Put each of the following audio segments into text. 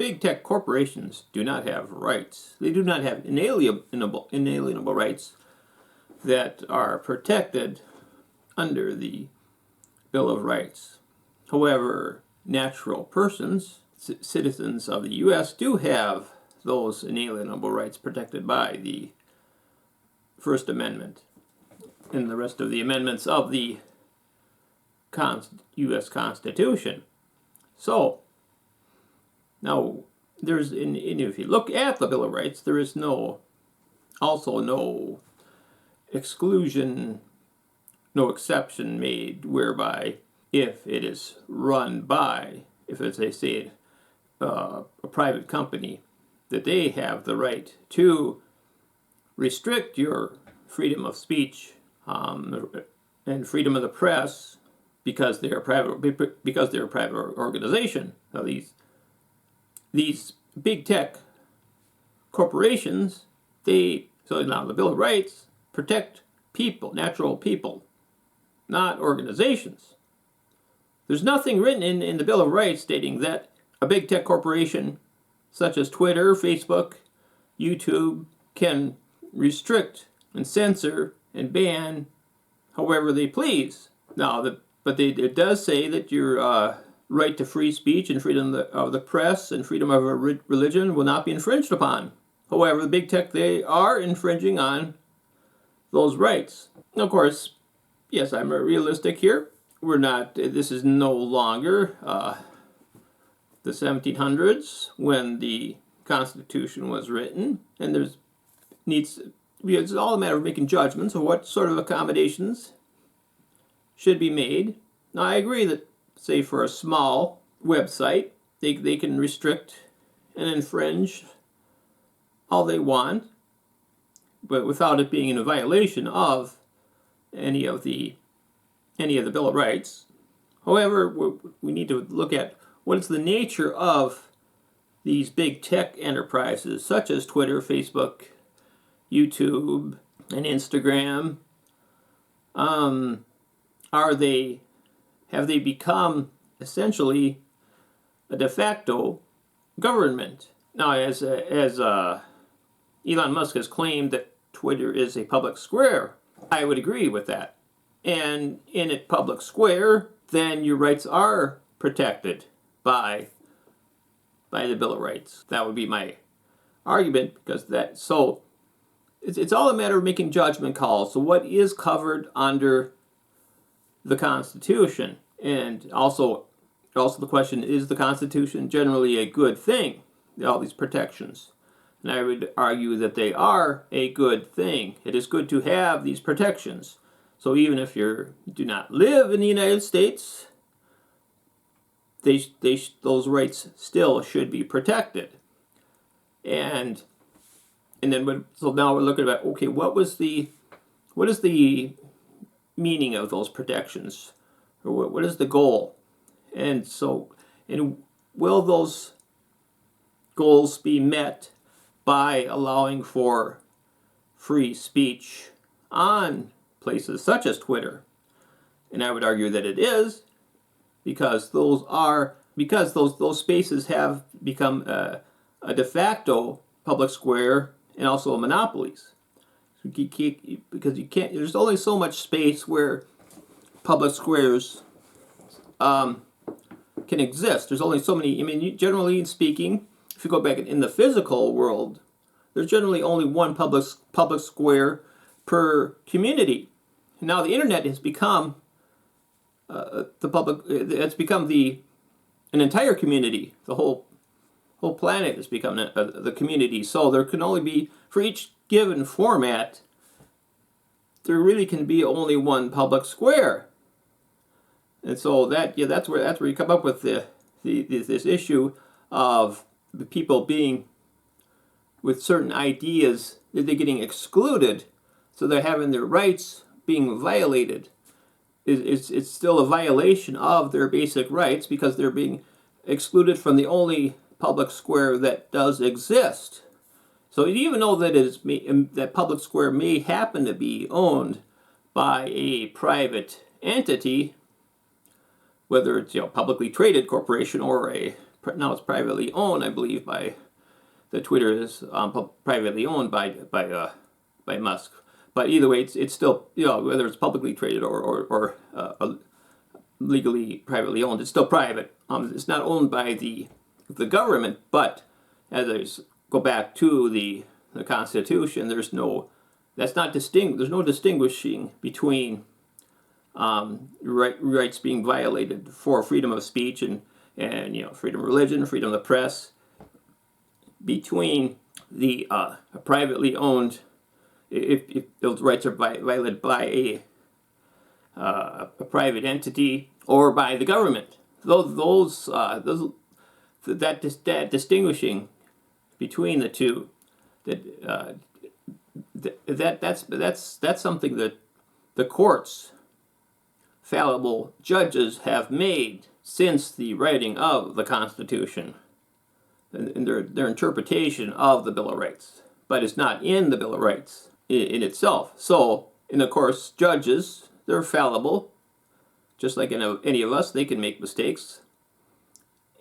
big tech corporations do not have rights. They do not have inalienable rights that are protected under the Bill of Rights. However, natural persons, citizens of the U.S., do have those inalienable rights protected by the First Amendment and the rest of the amendments of the U.S. Constitution. So, now, if you look at the Bill of Rights, there is also no exclusion, no exception made whereby if it is run by, if it's a private company, that they have the right to restrict your freedom of speech and freedom of the press because they're a private organization. Now these big tech corporations, so now the Bill of Rights protect people, natural people, not organizations. There's nothing written in the Bill of Rights stating that a big tech corporation such as Twitter, Facebook, YouTube can restrict and censor and ban however they please. Now, it does say that your right to free speech and freedom of the press and freedom of religion will not be infringed upon. However, the big tech, they are infringing on those rights. And of course, yes, I'm realistic here. This is no longer the 1700s when the Constitution was written, and it's all a matter of making judgments of what sort of accommodations should be made. Now, I agree that, say, for a small website, they can restrict and infringe all they want, but without it being in a violation of any of the Bill of Rights. However, we need to look at what is the nature of these big tech enterprises, such as Twitter, Facebook, YouTube, and Instagram. Have they become essentially a de facto government? Now, as Elon Musk has claimed that Twitter is a public square, I would agree with that. And in a public square, then your rights are protected by the Bill of Rights. That would be my argument, because it's all a matter of making judgment calls. So what is covered under the Constitution? And also the question, is the Constitution generally a good thing? All these protections. And I would argue that they are a good thing. It is good to have these protections. So even if you do not live in the United States, those rights still should be protected. And then so now we're looking at, okay, what is the meaning of those protections, or what is the goal? And will those goals be met by allowing for free speech on places such as Twitter? And I would argue that it is, because those spaces have become a de facto public square and also monopolies. Because there's only so much space where public squares can exist. There's only so many. Generally speaking, if you go back in the physical world, there's generally only one public square per community. And now the internet has become It's become an entire community. The whole planet has become the community. So there can only be, for each given format, there really can be only one public square. And so that's where you come up with this issue of the people being with certain ideas, that they're getting excluded, so they're having their rights being violated. It's still a violation of their basic rights, because they're being excluded from the only public square that does exist. So even though that public square may happen to be owned by a private entity, whether it's publicly traded corporation or a now it's privately owned, I believe, by the Twitter is privately owned by Musk. But either way, it's still, whether it's publicly traded or legally privately owned, it's still private. It's not owned by the government, but as I go back to the Constitution, there's no distinguishing between rights being violated for freedom of speech and freedom of religion, freedom of the press, between the privately owned, if those rights are violated by a private entity or by the government. That distinguishing between the two, that's something that the courts, fallible judges, have made since the writing of the Constitution and their interpretation of the Bill of Rights. But it's not in the Bill of Rights in itself. So, and of course, judges, they're fallible. Just like any of us, they can make mistakes.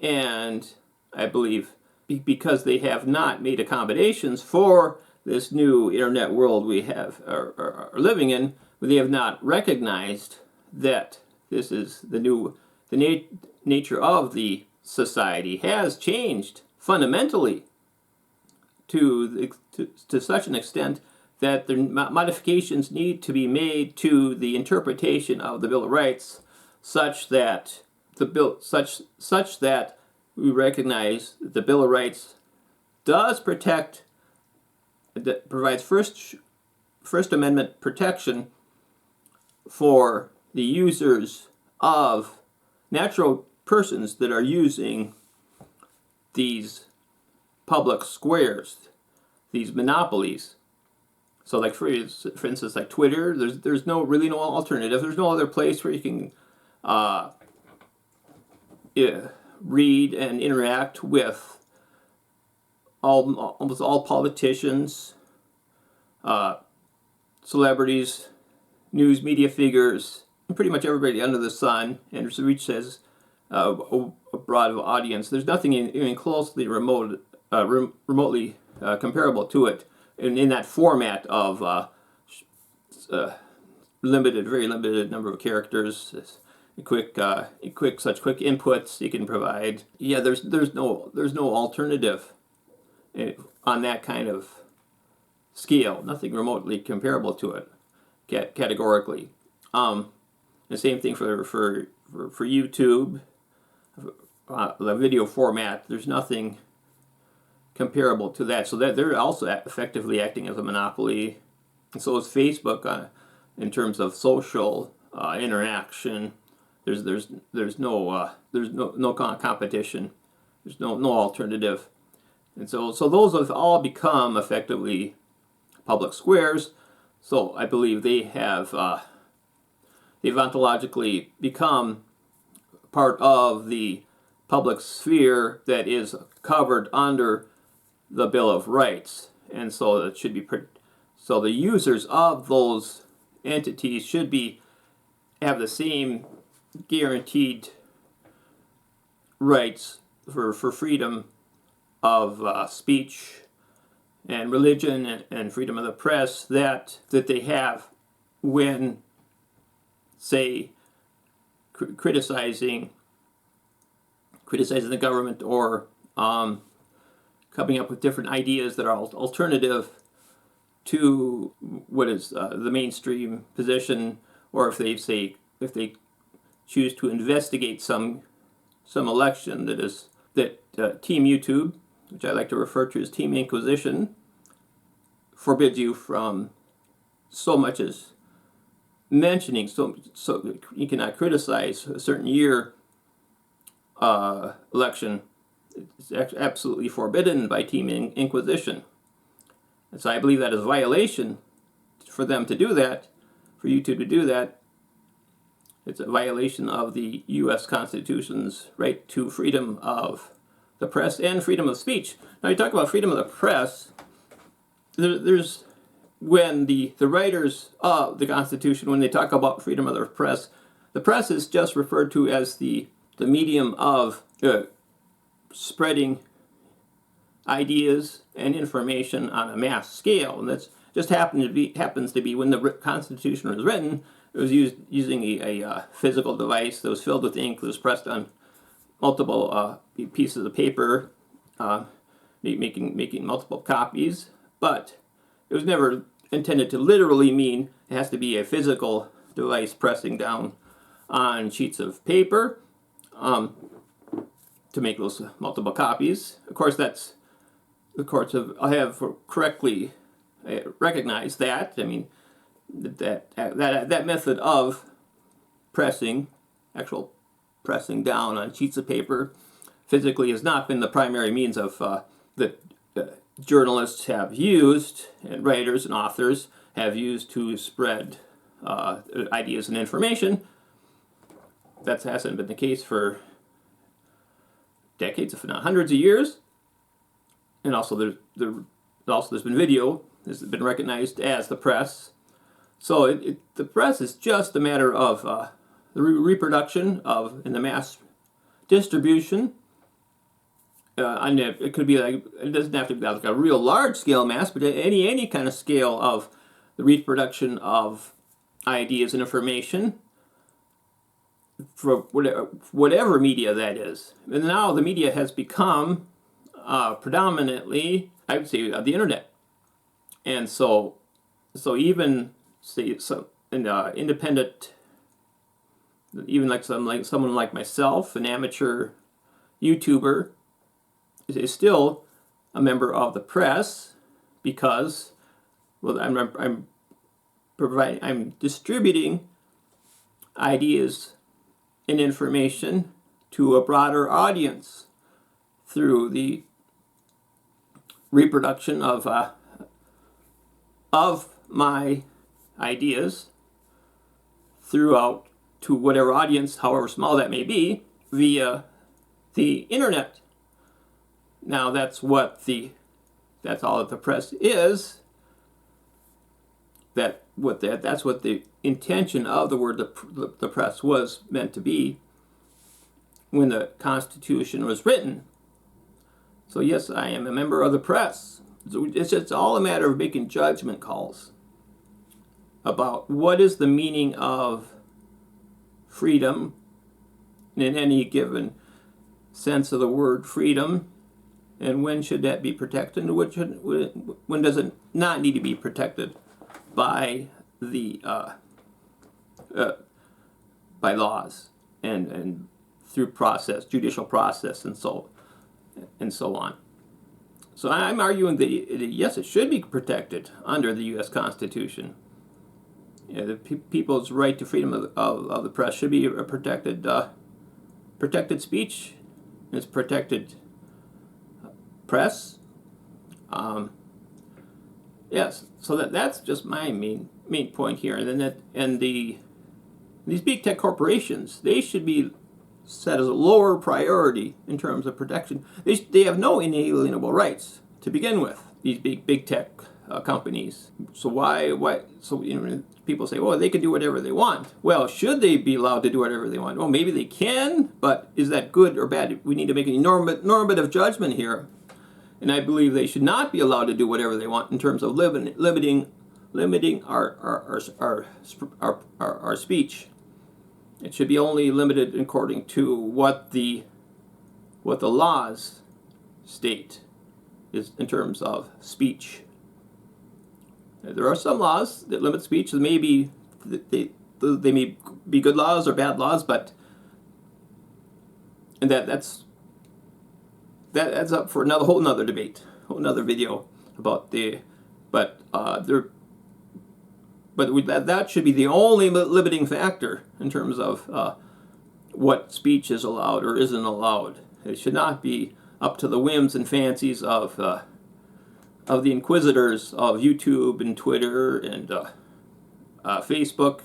And I believe because they have not made accommodations for this new internet world we are living in, they have not recognized that this is the nature of the society has changed fundamentally to such an extent that the modifications need to be made to the interpretation of the Bill of Rights, such that we recognize that the Bill of Rights does provides First Amendment protection for the users of natural persons that are using these public squares, these monopolies. So, like for instance, like Twitter, there's really no alternative. There's no other place where you can read and interact with almost all politicians, celebrities, news media figures, and pretty much everybody under the sun, and reaches a broad audience. There's nothing even closely remotely comparable to it in that format of very limited number of characters, quick inputs you can provide. Yeah, there's no alternative on that kind of scale. Nothing remotely comparable to it, categorically. The same thing for YouTube, the video format. There's nothing comparable to that. So that they're also effectively acting as a monopoly. And so is Facebook in terms of social interaction. There's no competition. There's no alternative. And so those have all become effectively public squares. So I believe they've ontologically become part of the public sphere that is covered under the Bill of Rights, and so it should be. So the users of those entities should have the same guaranteed rights for freedom of speech and religion and freedom of the press that they have when, say, criticizing the government or coming up with different ideas that are alternative to what is the mainstream position, or if they choose to investigate some election that Team YouTube, which I like to refer to as Team Inquisition, forbids you from so much as mentioning. So you cannot criticize a certain year election. It's absolutely forbidden by Team Inquisition. And so I believe that is a violation for them to do that, for YouTube to do that. It's a violation of the U.S. Constitution's right to freedom of the press and freedom of speech. Now, you talk about freedom of the press. There's when the writers of the Constitution, when they talk about freedom of the press is just referred to as the medium of spreading ideas and information on a mass scale, and that's just happens to be when the Constitution was written. It was using a physical device that was filled with ink that was pressed on multiple pieces of paper, making multiple copies. But it was never intended to literally mean it has to be a physical device pressing down on sheets of paper to make those multiple copies. Of course, the courts have correctly recognized that. I mean, that method of actual pressing down on sheets of paper physically has not been the primary means of that journalists have used, and writers and authors have used to spread ideas and information. That hasn't been the case for decades, if not hundreds of years. And also there's been video. This has been recognized as the press. So the press is just a matter of the reproduction of, and the mass distribution. And it could be like, it doesn't have to be like a real large scale mass, but any kind of scale of the reproduction of ideas and information for whatever media that is. And now the media has become predominantly, I would say, the internet. And so even say some independent, even like someone like myself, an amateur YouTuber, is still a member of the press because, well, I'm distributing ideas and information to a broader audience through the reproduction of my ideas throughout to whatever audience, however small that may be, via the internet. Now that's all that the press is. That's what the intention of the word the press was meant to be when the Constitution was written. So yes, I am a member of the press. So it's all a matter of making judgment calls about what is the meaning of freedom in any given sense of the word freedom, and when should that be protected, and when does it not need to be protected by the by laws and through judicial process, and so on. So I'm arguing that yes, it should be protected under the U.S. Constitution. The people's right to freedom of the press should be a protected speech. It's protected press. Yes, so that's just my main point here. And then these big tech corporations, they should be set as a lower priority in terms of protection. They have no inalienable rights to begin with. These big tech companies. So why? So people say, well, they can do whatever they want. Well, should they be allowed to do whatever they want? Well, maybe they can, but is that good or bad? We need to make a normative judgment here. And I believe they should not be allowed to do whatever they want in terms of limiting our speech. It should be only limited according to what the laws state is in terms of speech. There are some laws that limit speech. They may be good laws or bad laws, but that's up for whole nother debate, whole nother video about that should be the only limiting factor in terms of what speech is allowed or isn't allowed. It should not be up to the whims and fancies of the inquisitors of YouTube and Twitter and Facebook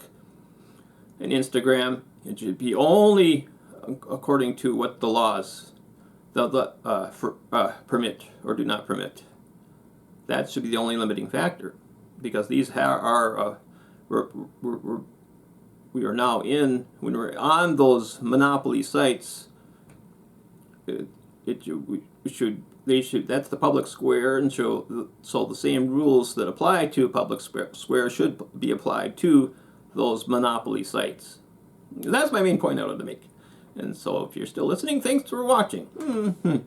and Instagram. It should be only according to what the laws permit or do not permit. That should be the only limiting factor, because these are we are now when we're on those monopoly sites. They should. That's the public square, and so the same rules that apply to a public square should be applied to those monopoly sites. That's my main point I wanted to make. And so, if you're still listening, thanks for watching.